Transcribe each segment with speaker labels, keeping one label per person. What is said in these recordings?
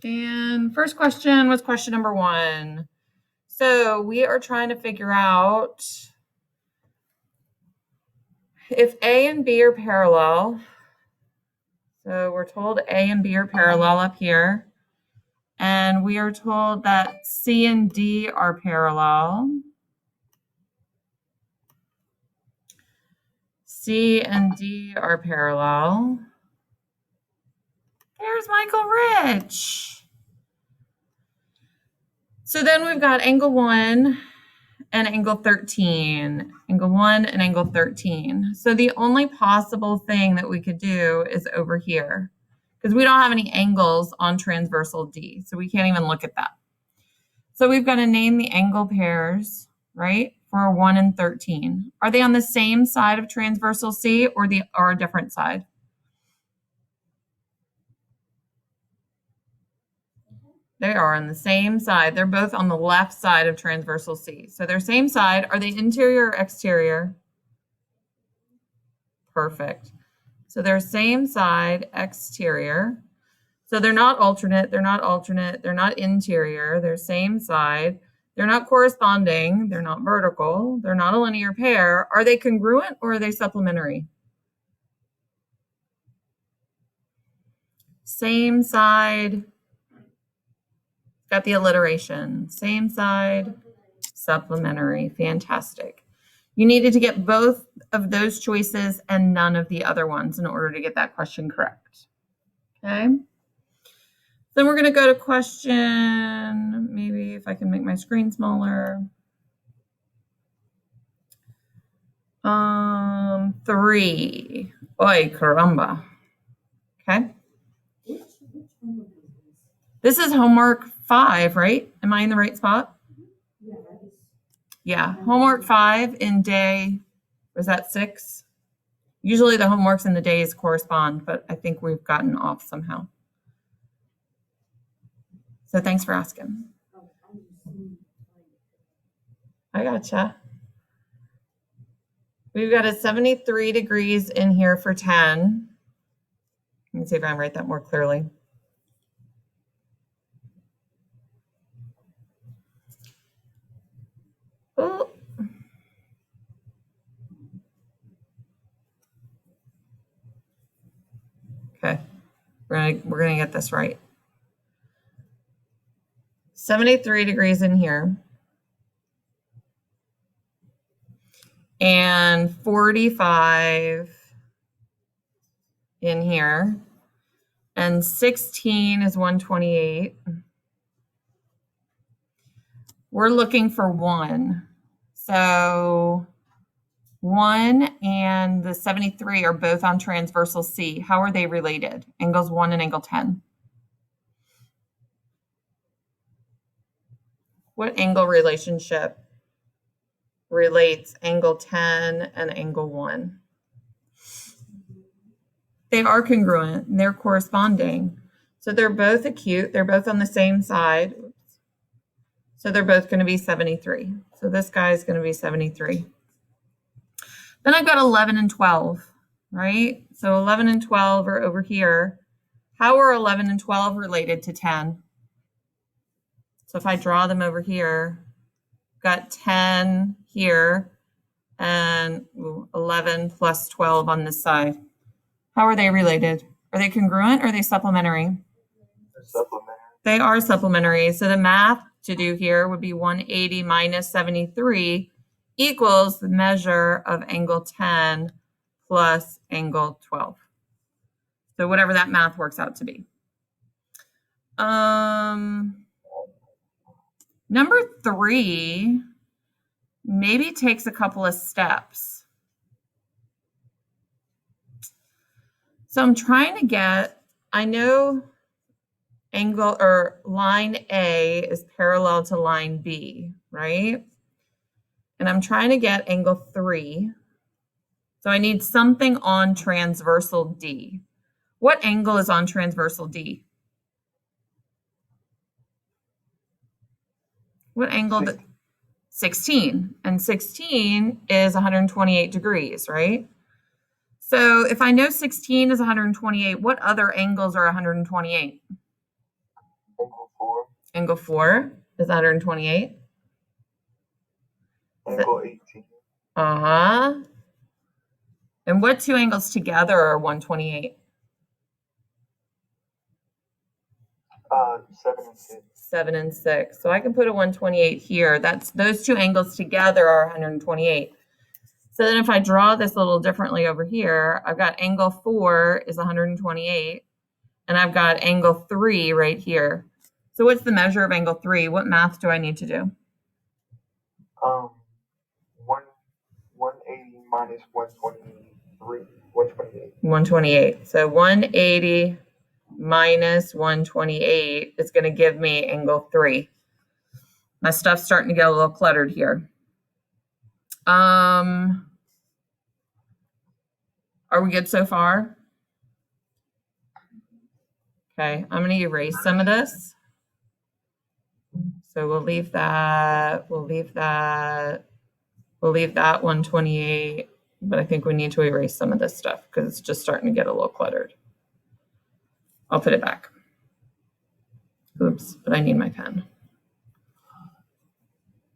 Speaker 1: And first question was question number 1. So we are trying to figure out if A and B are parallel. So we're told A and B are parallel up here. And we are told that C and D are parallel. C and D are parallel. There's Michael Rich. So then we've got angle 1 and angle 13. Angle 1 and angle 13. So the only possible thing that we could do is over here, because we don't have any angles on transversal D, so we can't even look at that. So we've got to name the angle pairs, right, for 1 and 13. Are they on the same side of transversal C or a different side? They are on the same side. They're both on the left side of transversal C. So they're same side. Are they interior or exterior? Perfect. So they're same side, exterior. So they're not alternate, they're not alternate, they're not interior, they're same side. They're not corresponding, they're not vertical, they're not a linear pair. Are they congruent or are they supplementary? Same side, got the alliteration. Same side, supplementary, fantastic. You needed to get both of those choices and none of the other ones in order to get that question correct. Okay. Then we're going to go to question, maybe if I can make my screen smaller. 3. Oy, caramba. Okay. This is homework 5, right? Am I in the right spot? Yeah, homework 5 in day, was that 6? Usually the homeworks in the days correspond, but I think we've gotten off somehow. So thanks for asking. I gotcha. We've got a 73 degrees in here for 10. Let me see if I can write that more clearly. Oh. Okay, we're gonna get this right. 73 degrees in here. And 45 in here. And 16 is 128. We're looking for 1. So 1 and the 73 are both on transversal C. How are they related? Angles 1 and angle 10. What angle relationship relates angle 10 and angle 1? They are congruent, and they're corresponding. So they're both acute, they're both on the same side. So they're both going to be 73. So this guy is going to be 73. Then I've got 11 and 12, right? So 11 and 12 are over here. How are 11 and 12 related to 10? So if I draw them over here, got 10 here and 11 plus 12 on this side. How are they related? Are they congruent or are they supplementary?
Speaker 2: They're supplementary.
Speaker 1: They are supplementary. So the math to do here would be 180 minus 73 equals the measure of angle 10 plus angle 12. So whatever that math works out to be. Number 3 maybe takes a couple of steps. So I'm trying to get, I know angle or line A is parallel to line B, right? And I'm trying to get angle 3. So I need something on transversal D. What angle is on transversal D? What angle? 16. And 16 is 128 degrees, right? So if I know 16 is 128, what other angles are 128? Angle 4 is 128.
Speaker 2: Angle 18.
Speaker 1: Uh-huh. And what two angles together are 128?
Speaker 2: 7 and 6.
Speaker 1: 7 and 6. So I can put a 128 here. That's those two angles together are 128. So then if I draw this a little differently over here, I've got angle 4 is 128, and I've got angle 3 right here. So what's the measure of angle 3? What math do I need to do?
Speaker 2: 180 minus 123. 128.
Speaker 1: 128. So 180 minus 128 is going to give me angle 3. My stuff's starting to get a little cluttered here. Are we good so far? Okay, I'm going to erase some of this. So we'll leave that. We'll leave that 128. But I think we need to erase some of this stuff because it's just starting to get a little cluttered. I'll put it back. Oops, but I need my pen.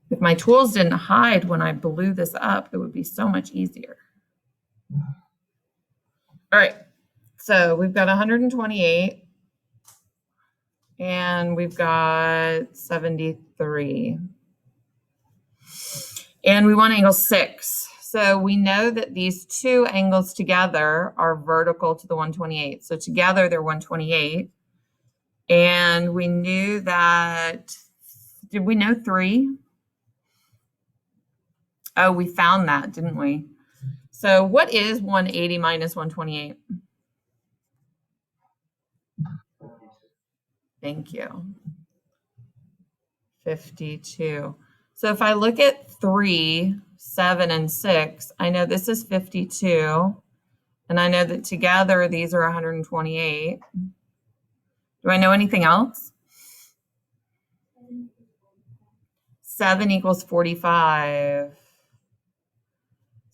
Speaker 1: If my tools didn't hide when I blew this up, it would be so much easier. All right, so we've got 128 and we've got 73. And we want angle 6. So we know that these two angles together are vertical to the 128. So together they're 128. And we knew that, did we know 3? Oh, we found that, didn't we? So what is 180 minus 128? Thank you. 52. So if I look at 3, 7, and 6, I know this is 52. And I know that together these are 128. Do I know anything else? 7 equals 45.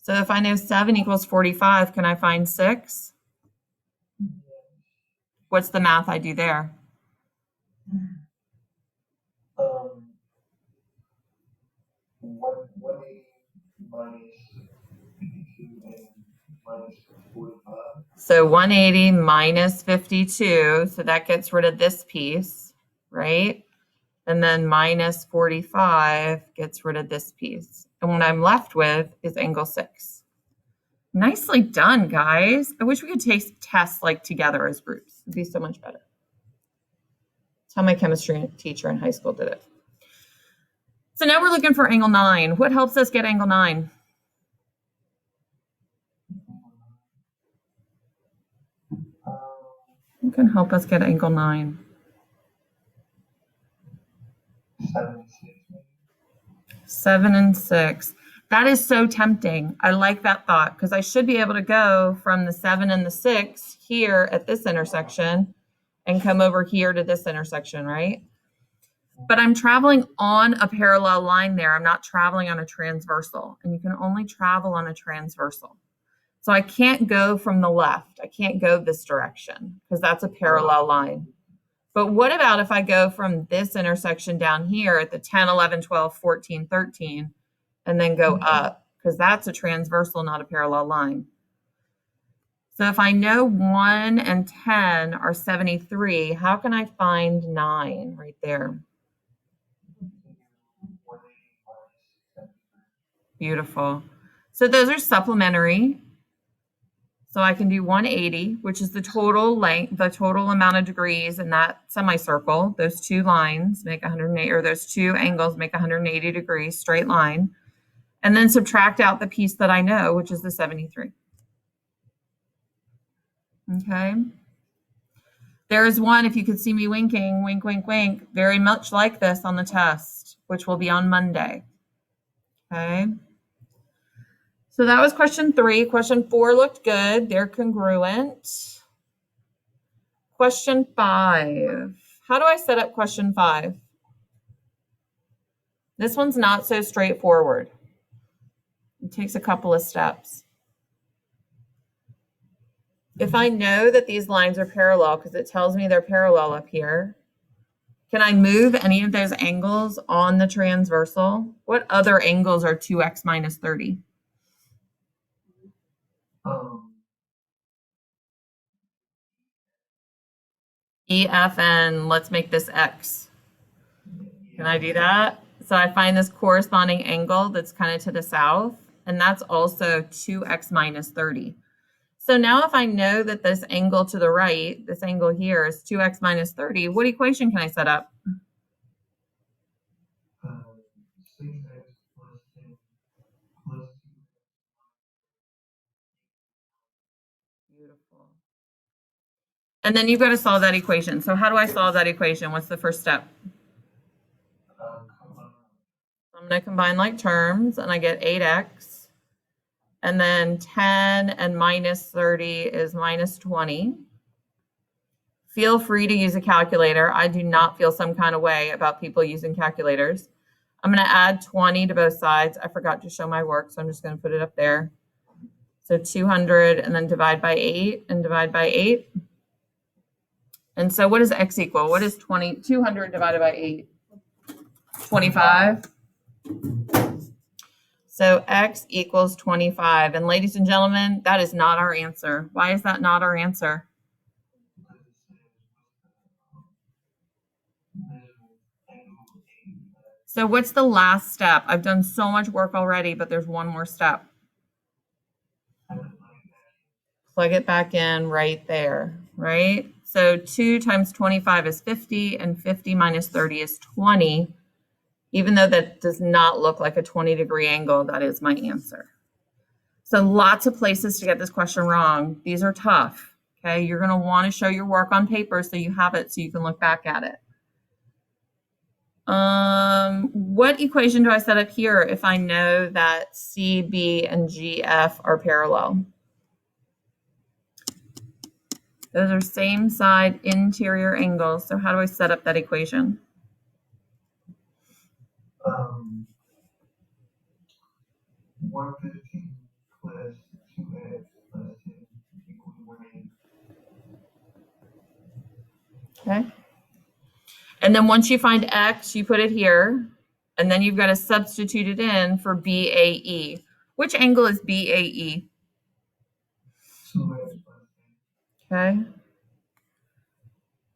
Speaker 1: So if I know 7 equals 45, can I find 6? What's the math I do there?
Speaker 2: 180 minus 52 and minus 45.
Speaker 1: So 180 minus 52, so that gets rid of this piece, right? And then minus 45 gets rid of this piece. And what I'm left with is angle 6. Nicely done, guys. I wish we could take tests like together as groups. It'd be so much better. That's how my chemistry teacher in high school did it. So now we're looking for angle 9. What helps us get angle 9? Who can help us get angle 9?
Speaker 2: 7 and 6.
Speaker 1: 7 and 6. That is so tempting. I like that thought because I should be able to go from the 7 and the 6 here at this intersection and come over here to this intersection, right? But I'm traveling on a parallel line there. I'm not traveling on a transversal, and you can only travel on a transversal. So I can't go from the left. I can't go this direction because that's a parallel line. But what about if I go from this intersection down here at the 10, 11, 12, 14, 13, and then go up? Because that's a transversal, not a parallel line. So if I know 1 and 10 are 73, how can I find 9 right there? Beautiful. So those are supplementary. So I can do 180, which is the total length, the total amount of degrees in that semicircle. Those two lines make 180, or those two angles make 180 degrees, straight line. And then subtract out the piece that I know, which is the 73. Okay. There is one, if you could see me winking, wink, wink, wink, very much like this on the test, which will be on Monday. Okay. So that was question 3. Question 4 looked good. They're congruent. Question 5. How do I set up question 5? This one's not so straightforward. It takes a couple of steps. If I know that these lines are parallel, because it tells me they're parallel up here, Can I move any of those angles on the transversal? What other angles are 2x minus 30? EF, and let's make this x. Can I do that? So I find this corresponding angle that's kind of to the south, and that's also 2x minus 30. So now if I know that this angle to the right, this angle here is 2x minus 30, what equation can I set up?
Speaker 2: 6x plus 10 plus 2.
Speaker 1: Beautiful. And then you've got to solve that equation. So how do I solve that equation? What's the first step? I'm going to combine like terms, and I get 8x. And then 10 and minus 30 is minus 20. Feel free to use a calculator. I do not feel some kind of way about people using calculators. I'm going to add 20 to both sides. I forgot to show my work, so I'm just going to put it up there. So 200, and then divide by 8 and divide by 8. And so what does x equal? What is 200 divided by 8? 25. So x equals 25. And ladies and gentlemen, that is not our answer. Why is that not our answer? So what's the last step? I've done so much work already, but there's one more step. Plug it back in right there, right? So 2 times 25 is 50, and 50 minus 30 is 20. Even though that does not look like a 20-degree angle, that is my answer. So lots of places to get this question wrong. These are tough, okay? You're going to want to show your work on paper so you have it so you can look back at it. What equation do I set up here if I know that CB and GF are parallel? Those are same side interior angles. So how do I set up that equation?
Speaker 2: 115 plus 2x plus 10 equals 180.
Speaker 1: Okay. And then once you find x, you put it here, and then you've got to substitute it in for BAE. Which angle is BAE?
Speaker 2: 2x plus 10.
Speaker 1: Okay.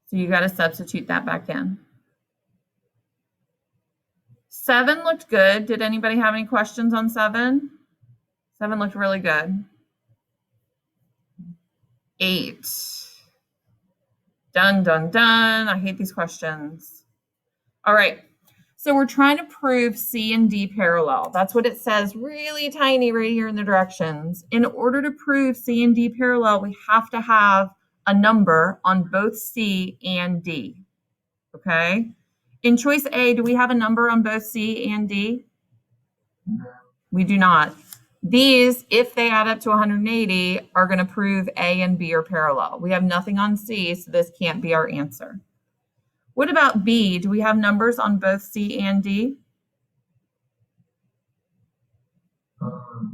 Speaker 1: So you got to substitute that back in. 7 looked good. Did anybody have any questions on 7? 7 looked really good. 8. Done, done, done. I hate these questions. All right. So we're trying to prove C and D parallel. That's what it says really tiny right here in the directions. In order to prove C and D parallel, we have to have a number on both C and D. Okay? In choice A, do we have a number on both C and D?
Speaker 2: No.
Speaker 1: We do not. These, if they add up to 180, are going to prove A and B are parallel. We have nothing on C, so this can't be our answer. What about B? Do we have numbers on both C and D?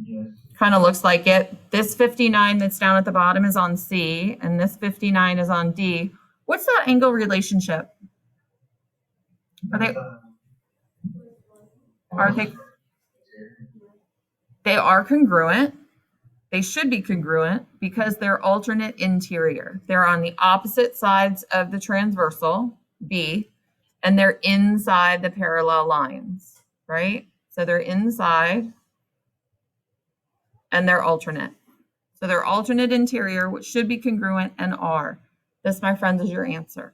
Speaker 2: Yes.
Speaker 1: Kind of looks like it. This 59 that's down at the bottom is on C, and this 59 is on D. What's that angle relationship? They are congruent. They should be congruent because they're alternate interior. They're on the opposite sides of the transversal, B, and they're inside the parallel lines, right? So they're inside and they're alternate. So they're alternate interior, which should be congruent and are. This, my friends, is your answer.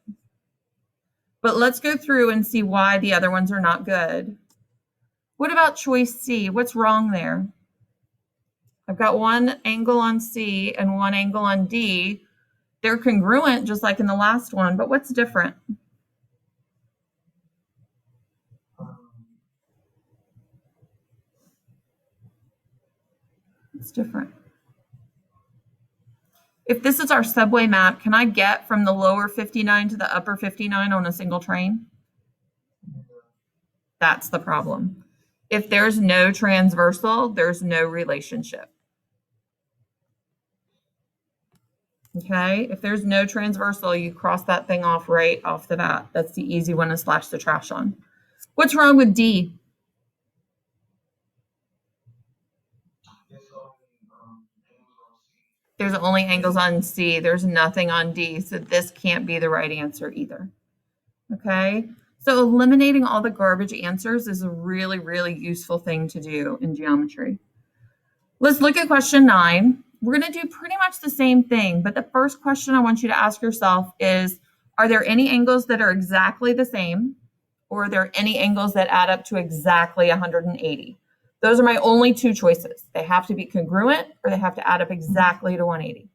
Speaker 1: But let's go through and see why the other ones are not good. What about choice C? What's wrong there? I've got one angle on C and one angle on D. They're congruent just like in the last one, but what's different? It's different. If this is our subway map, can I get from the lower 59 to the upper 59 on a single train? That's the problem. If there's no transversal, there's no relationship. Okay, if there's no transversal, you cross that thing off right off the bat. That's the easy one to slash the trash on. What's wrong with D? There's only angles on C. There's nothing on D, so this can't be the right answer either. Okay, so eliminating all the garbage answers is a really, really useful thing to do in geometry. Let's look at question 9. We're going to do pretty much the same thing, but the first question I want you to ask yourself is, are there any angles that are exactly the same, or are there any angles that add up to exactly 180? Those are my only two choices. They have to be congruent, or they have to add up exactly to 180.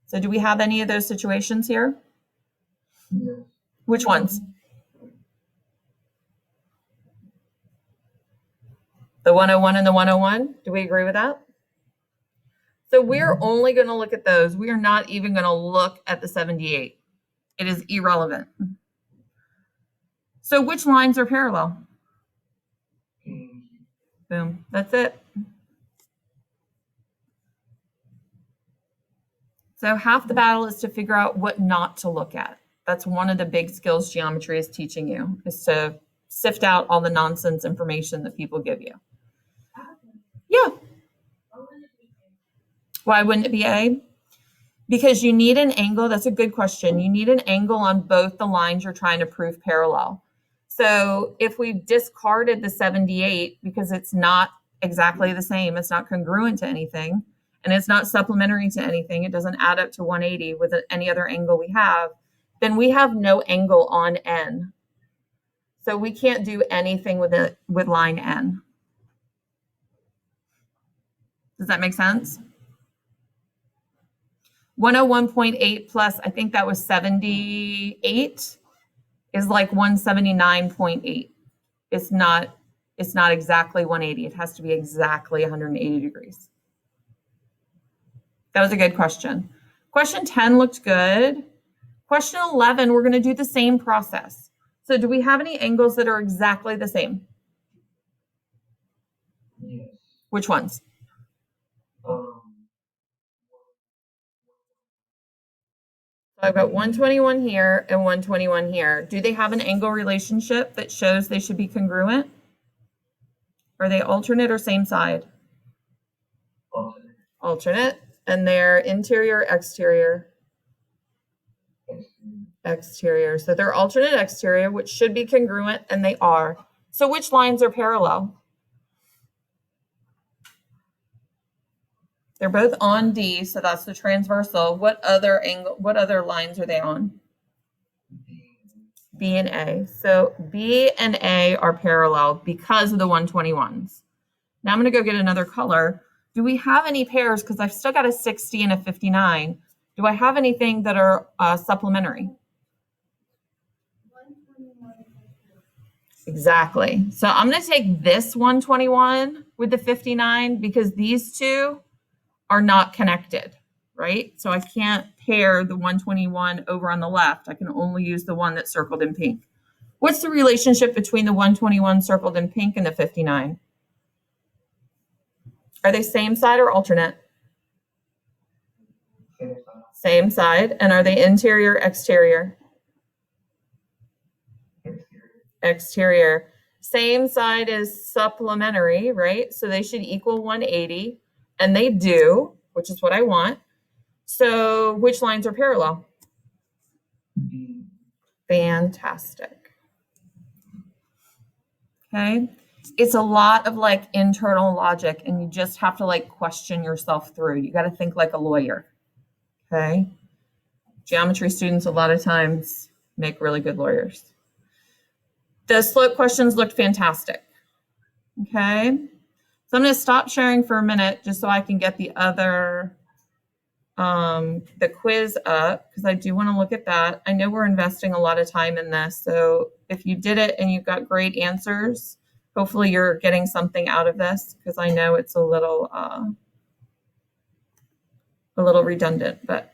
Speaker 1: So do we have any of those situations here?
Speaker 2: Yes.
Speaker 1: Which ones? The 101 and the 101? Do we agree with that? So we're only going to look at those. We are not even going to look at the 78. It is irrelevant. So which lines are parallel? Boom. That's it. So half the battle is to figure out what not to look at. That's one of the big skills geometry is teaching you, is to sift out all the nonsense information that people give you. Yeah. Why wouldn't it be A? Because you need an angle. That's a good question. You need an angle on both the lines you're trying to prove parallel. So if we've discarded the 78 because it's not exactly the same, it's not congruent to anything, and it's not supplementary to anything, it doesn't add up to 180 with any other angle we have, then we have no angle on N. So we can't do anything with it with line N. Does that make sense? 101.8 plus, I think that was 78, is like 179.8. It's not exactly 180. It has to be exactly 180 degrees. That was a good question. Question 10 looked good. Question 11, we're going to do the same process. So do we have any angles that are exactly the same?
Speaker 2: Yes.
Speaker 1: Which ones? I've got 121 here and 121 here. Do they have an angle relationship that shows they should be congruent? Are they alternate or same side?
Speaker 2: Alternate.
Speaker 1: Alternate. And they're interior, exterior? Exterior. So they're alternate exterior, which should be congruent, and they are. So which lines are parallel? They're both on D, so that's the transversal. What other lines are they on? B and A. So B and A are parallel because of the 121s. Now I'm going to go get another color. Do we have any pairs? Because I've still got a 60 and a 59. Do I have anything that are supplementary? Exactly. So I'm going to take this 121 with the 59 because these two are not connected, right? So I can't pair the 121 over on the left. I can only use the one that's circled in pink. What's the relationship between the 121 circled in pink and the 59? Are they same side or alternate? Same side. And are they interior, exterior? Exterior. Same side is supplementary, right? So they should equal 180, and they do, which is what I want. So which lines are parallel? Fantastic. Okay. It's a lot of like internal logic, and you just have to like question yourself through. You got to think like a lawyer. Okay. Geometry students a lot of times make really good lawyers. The slope questions looked fantastic. Okay. So I'm going to stop sharing for a minute just so I can get the other, the quiz up, because I do want to look at that. I know we're investing a lot of time in this. So if you did it and you've got great answers, hopefully you're getting something out of this, because I know it's a little redundant, but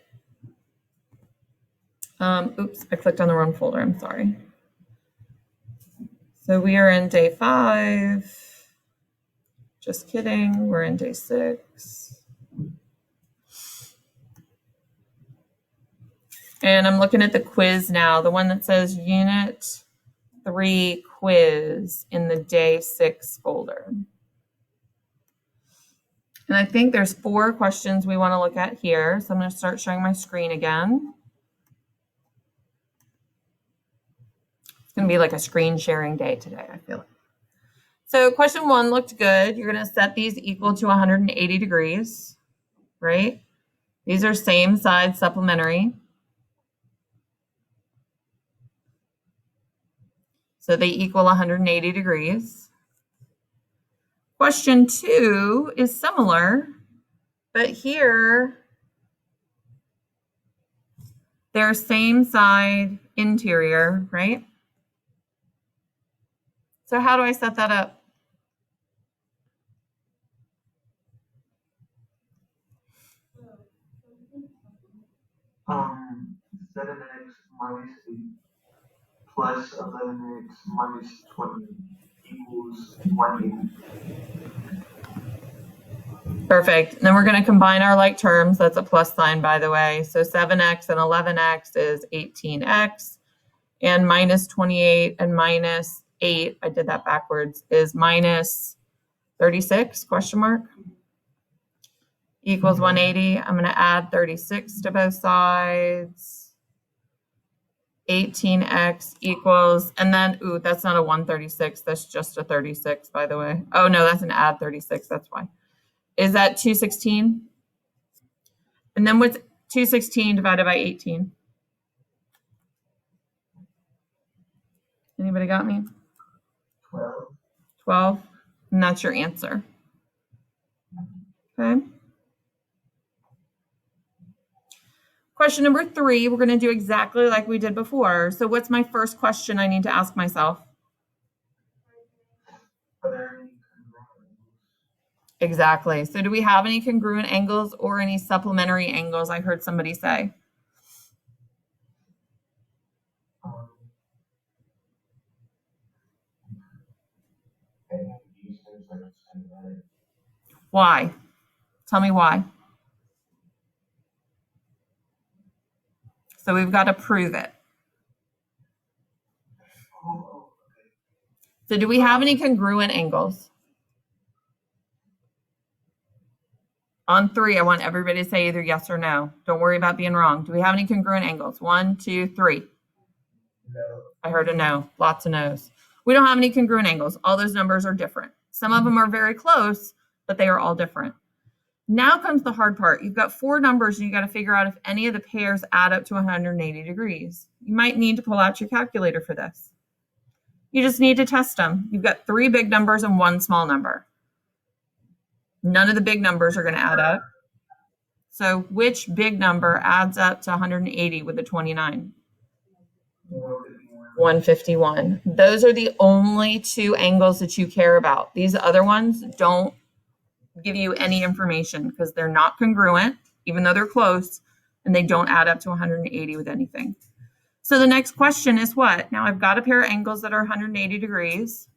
Speaker 1: oops, I clicked on the wrong folder. I'm sorry. So we are in day 5. Just kidding. We're in day 6. And I'm looking at the quiz now, the one that says Unit 3 quiz in the Day 6 folder. And I think there's 4 questions we want to look at here. So I'm going to start showing my screen again. It's going to be like a screen sharing day today, I feel like. So question 1 looked good. You're going to set these equal to 180 degrees, right? These are same side supplementary. So they equal 180 degrees. Question 2 is similar, but here they're same side interior, right? So how do I set that up?
Speaker 2: Um, 7x minus 8 plus 11x minus 20 equals 180.
Speaker 1: Perfect. And then we're going to combine our like terms. That's a plus sign, by the way. So 7x and 11x is 18x. And minus 28 and minus 8, I did that backwards, is minus 36, question mark, equals 180. I'm going to add 36 to both sides. 18x equals, and then, ooh, that's not a 136. That's just a 36, by the way. Oh, no, that's an add 36. That's why. Is that 216? And then what's 216 divided by 18? Anybody got me?
Speaker 2: 12.
Speaker 1: 12. And that's your answer. Okay. Question number 3, we're going to do exactly like we did before. So what's my first question I need to ask myself?
Speaker 2: Are there any congruent angles?
Speaker 1: Exactly. So do we have any congruent angles or any supplementary angles? I heard somebody say. Why? Tell me why. So we've got to prove it. So do we have any congruent angles? On 3, I want everybody to say either yes or no. Don't worry about being wrong. Do we have any congruent angles? 1, 2, 3.
Speaker 2: No.
Speaker 1: I heard a no. Lots of no's. We don't have any congruent angles. All those numbers are different. Some of them are very close, but they are all different. Now comes the hard part. You've got 4 numbers and you got to figure out if any of the pairs add up to 180 degrees. You might need to pull out your calculator for this. You just need to test them. You've got 3 big numbers and 1 small number. None of the big numbers are going to add up. So which big number adds up to 180 with a 29? 151. Those are the only 2 angles that you care about. These other ones don't give you any information because they're not congruent, even though they're close, and they don't add up to 180 with anything. So the next question is what? Now I've got a pair of angles that are 180 degrees.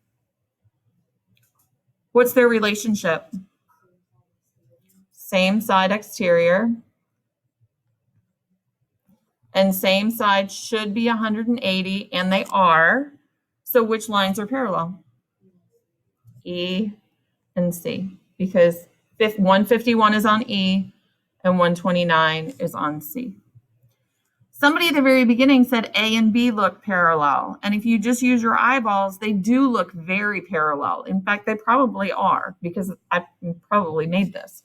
Speaker 1: What's their relationship? Same side exterior. And same side should be 180, and they are. So which lines are parallel? E and C, because 151 is on E and 129 is on C. Somebody at the very beginning said A and B look parallel. And if you just use your eyeballs, they do look very parallel. In fact, they probably are, because I probably made this.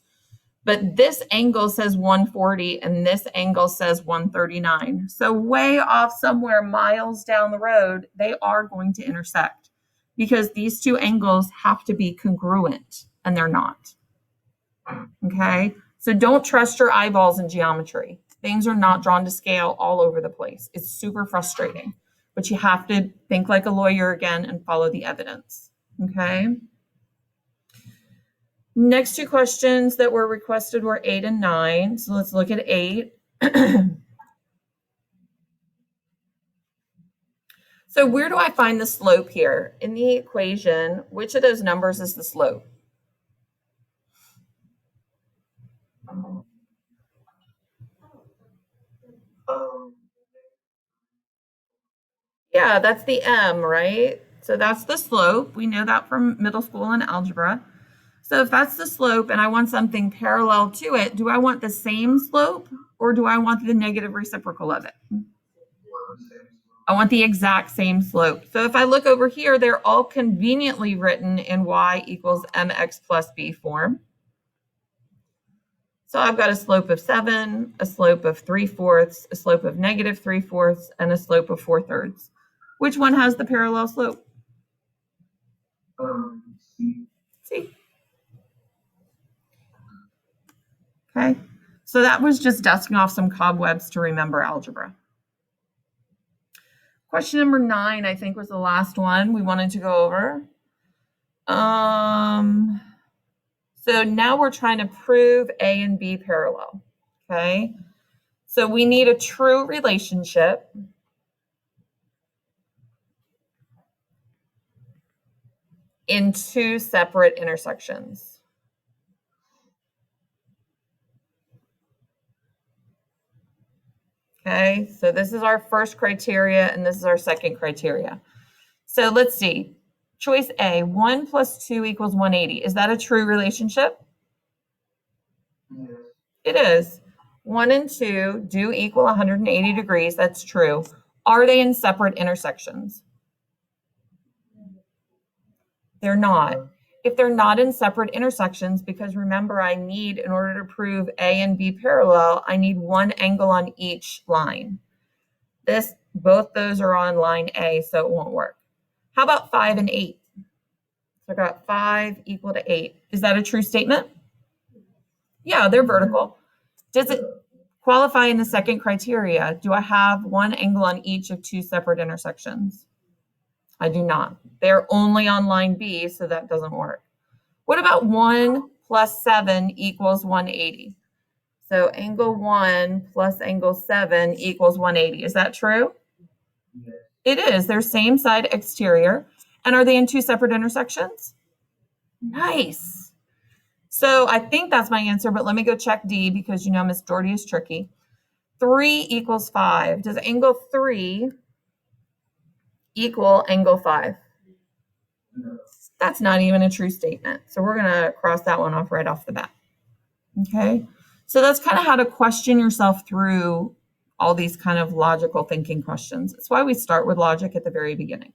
Speaker 1: But this angle says 140 and this angle says 139. So way off somewhere miles down the road, they are going to intersect because these 2 angles have to be congruent and they're not. Okay, so don't trust your eyeballs in geometry. Things are not drawn to scale all over the place. It's super frustrating, but you have to think like a lawyer again and follow the evidence. Okay. Next 2 questions that were requested were 8 and 9. So let's look at 8. So where do I find the slope here? In the equation, which of those numbers is the slope? Yeah, that's the m, right? So that's the slope. We know that from middle school and algebra. So if that's the slope and I want something parallel to it, do I want the same slope or do I want the negative reciprocal of it? I want the exact same slope. So if I look over here, they're all conveniently written in y equals mx plus b form. So I've got a slope of 7, a slope of 3/4, a slope of negative 3/4, and a slope of 4/3. Which one has the parallel slope? C. Okay, so that was just dusting off some cobwebs to remember algebra. Question number 9, I think, was the last one we wanted to go over. So now we're trying to prove A and B parallel, okay? So we need a true relationship in two separate intersections. Okay, so this is our first criteria and this is our second criteria. So let's see. Choice A, 1 plus 2 equals 180. Is that a true relationship?
Speaker 2: Yes.
Speaker 1: It is. 1 and 2 do equal 180 degrees. That's true. Are they in separate intersections? They're not. If they're not in separate intersections, because remember, I need, in order to prove A and B parallel, I need one angle on each line. Both those are on line A, so it won't work. How about 5 and 8? So I got 5 equal to 8. Is that a true statement? Yeah, they're vertical. Does it qualify in the second criteria? Do I have one angle on each of two separate intersections? I do not. They're only on line B, so that doesn't work. What about 1 plus 7 equals 180? So angle 1 plus angle 7 equals 180. Is that true?
Speaker 2: Yes.
Speaker 1: It is. They're same side exterior. And are they in two separate intersections? Nice. So I think that's my answer, but let me go check D because you know Miss Doherty is tricky. 3 equals 5. Does angle 3 equal angle 5?
Speaker 2: No.
Speaker 1: That's not even a true statement. So we're going to cross that one off right off the bat. Okay. So that's kind of how to question yourself through all these kind of logical thinking questions. That's why we start with logic at the very beginning.